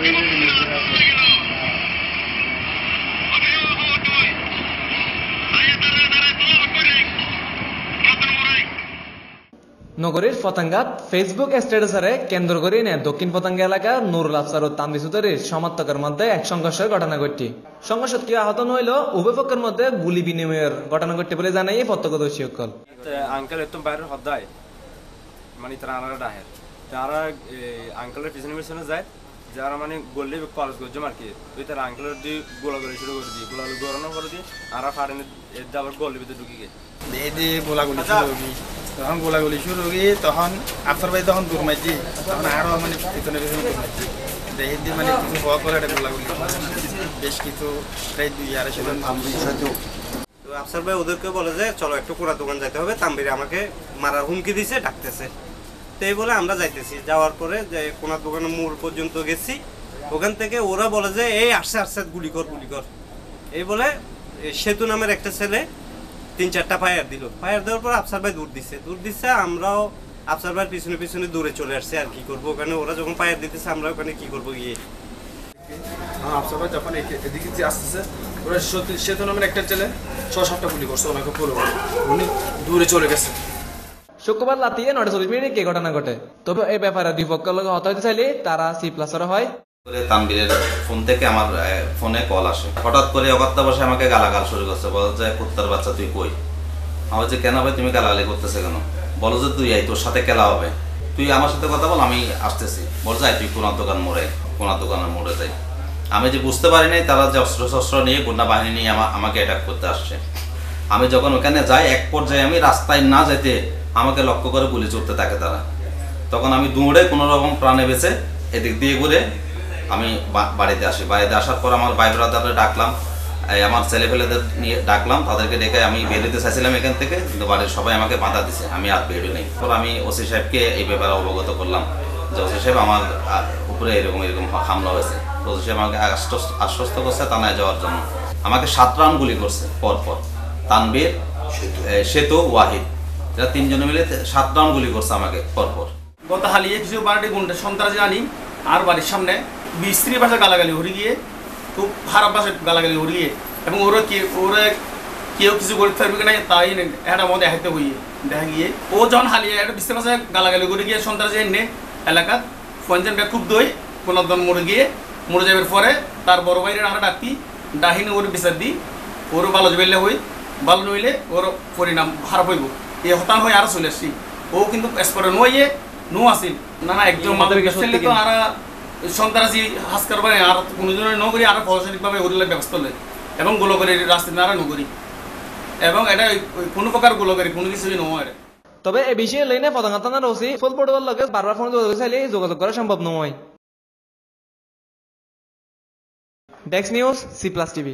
নগরীর ফতাঙ্গাত ফেসবুক স্ট্যাটাসে কেন্দ্র করে দক্ষিণ ফতাঙ্গা এলাকার নুরুল আফসার ও তানভি চৌধুরীর সমর্থকের মধ্যে এক সংঘর্ষের ঘটনা ঘটে। সংঘর্ষত কেউ আহত নইল, উভয় পক্ষের মধ্যে গুলি বিনিময়ের ঘটনা ঘটে বলে জানাই প্রত্যক্ষদর্শী সকল। আঙ্কেল একদম বাইরে হদ্দায় মানে তারা আনারা ডাহের তারা আঙ্কেলের পিছনে পিছনে যায়, যারা মানে গল্লি কলেজ করছে আর কি, ওই তারা আঙ্কেলের দিয়ে গোলাগুলি শুরু করে দিই, গোলাগুলি গড়ানো করে দিয়ে আর ফাড়েনে আবার গল্লির ভিতরে ঢুকে গিয়ে গোলাগুলি তখন গোলাগুলি শুরু গিয়ে তখন আফসার ভাই তখন দূর মাইছি, তখন আরো মানে পিছনে পিছনে দূর মাইছি দেখে দিয়ে মানে কিছু হওয়া করে একটা গোলাগুলি বেশ কিছু প্রায় 2-2.5 জন। আফসার ভাই ওদেরকে বলে যে চলো একটু কোড়া দোকান যাইতে হবে, তাম্বিরে আমাকে মারার হুমকি দিছে, ডাকতেছে। তো এই বলে আমরা যাইতেছি, যাওয়ার পরে যে কোনার দোকানের মোড় পর্যন্ত গেছি, ওখান থেকে ওরা বলে যে এই আসছে আসছে গুলি কর গুলি কর। এই বলে সেতু নামের একটা ছেলে 3-4টা ফায়ার দিল। ফায়ার দেওয়ার পর আফসার ভাই দূর দিচ্ছে, আমরাও আফসার ভাইয়ের পিছনে পিছনে দূরে চলে আসছে। আর কি করবো, ওখানে ওরা যখন ফায়ার দিতেছে আমরা ওখানে কি করবো গিয়ে। আফসার ভাই যখন এদিকে যে আসতেছে, ওরা সেতু নামের একটা ছেলে 6-7টা গুলি করছে, ওনাকে পুরো উনি দূরে চলে গেছে। শুক্রবার রাতে 9:40 কে ঘটনা ঘটে। তবে এই ব্যাপারে দুই পক্ষের লোক হত হতে চাইলে তারা C+R হয়। তানবীরের ফোন থেকে আমার ফোনে কল আসে, হঠাৎ করে অগত্যা বসে আমাকে গালাগাল শুরু করছে, বলে যে কুত্তার বাচ্চা তুই কই। আমার যে কেন ভাই তুমি গালাগালি করতেছে কেন, বলো যে তুই আই, তোর সাথে খেলা হবে, তুই আমার সাথে কথা বল, আমি আসতেছি। বল যাই তুই কোনার দোকানের মোড়ে যাই। আমি যে বুঝতে পারি নাই তারা যে অস্ত্র নিয়ে গুন্ডা বাহিনী নিয়ে আমাকে অ্যাটাক করতে আসছে। আমি যখন ওখানে যাই, এক পর্যায়ে আমি রাস্তায় না যেতে আমাকে লক্ষ্য করে গুলি চলতে থাকে তারা। তখন আমি দৌড়ে কোনো রকম প্রাণে বেঁচে এদিক দিয়ে ঘুরে আমি বাড়িতে আসি। বাড়িতে আসার পর আমার ভাই ব্রাদারদের ডাকলাম, আমার ছেলেপেলেদের নিয়ে ডাকলাম, তাদেরকে ডেকে আমি বেরোতে চাইছিলাম এখান থেকে, কিন্তু বাড়ির সবাই আমাকে বাধা দিছে, আমি আর বেরোই নাই। পর আমি ওসি সাহেবকে এই ব্যাপারে অবগত করলাম যে ওসি সাহেব আমার উপরে এরকম হামলা হয়েছে। ওসি সাহেব আমাকে আশ্বস্ত করছে থানায় যাওয়ার জন্য। আমাকে 7 রাউন্ড গুলি করছে পরপর, তানবীর, সেতু, ওয়াহিদ, এরা 3 জনে মিলে 7 রাউন্ড গুলি করছে আমাকে পরপর। গত হালিয়ে কিছু বাড়িতে গুন্ডা সন্ত্রাসী আনি আর বাড়ির সামনে স্ত্রী ভাষা গালাগালি হরে গিয়ে, খুব খারাপ ভাষায় গালাগালি হরে গিয়ে, এবং ওরা কেউ কিছু করতে পারবে কিনা তাই একটা মধ্যে হাইতে হইয়ে দেখা গিয়ে ও যখন হালিয়ে একটা বিশ্রী ভাষায় গালাগালি করে গিয়ে সন্ত্রাসী এনে এলাকার পঞ্চানটা খুব দই কোনদন মরে গিয়ে মরে যাবার পরে তার বড় ভাইয়ের আমরা ডাকি ডাহিনী ওর বিচার দিই, ওরও ভালো বেললে হই, ভালো নইলে ওর পরিণাম খারাপ হইব। এই হতান হয়ে আরো চলে আসছি। ও কিন্তু স্পটে নইয়ে নো আসিল না একজন ছেলে তো আর সন্ত্রাসী হাস করবে আর কোনোজনের নগরী আর প্রশাসনিকভাবে ওগুলোর ব্যবস্থা নেই, এবং গোলগরির রাস্তায় নারা নগরী, এবং এটা কোনো প্রকার গোলগরি কোনো কিছুই নয়। তবে এই বিষয়ে লইনে ফতাঙ্গা থানার ওসি ফুল পড়ুয়ার লগে বারবার ফোন চাইলে যোগাযোগ করা সম্ভব নয়। Desk news, C+ TV।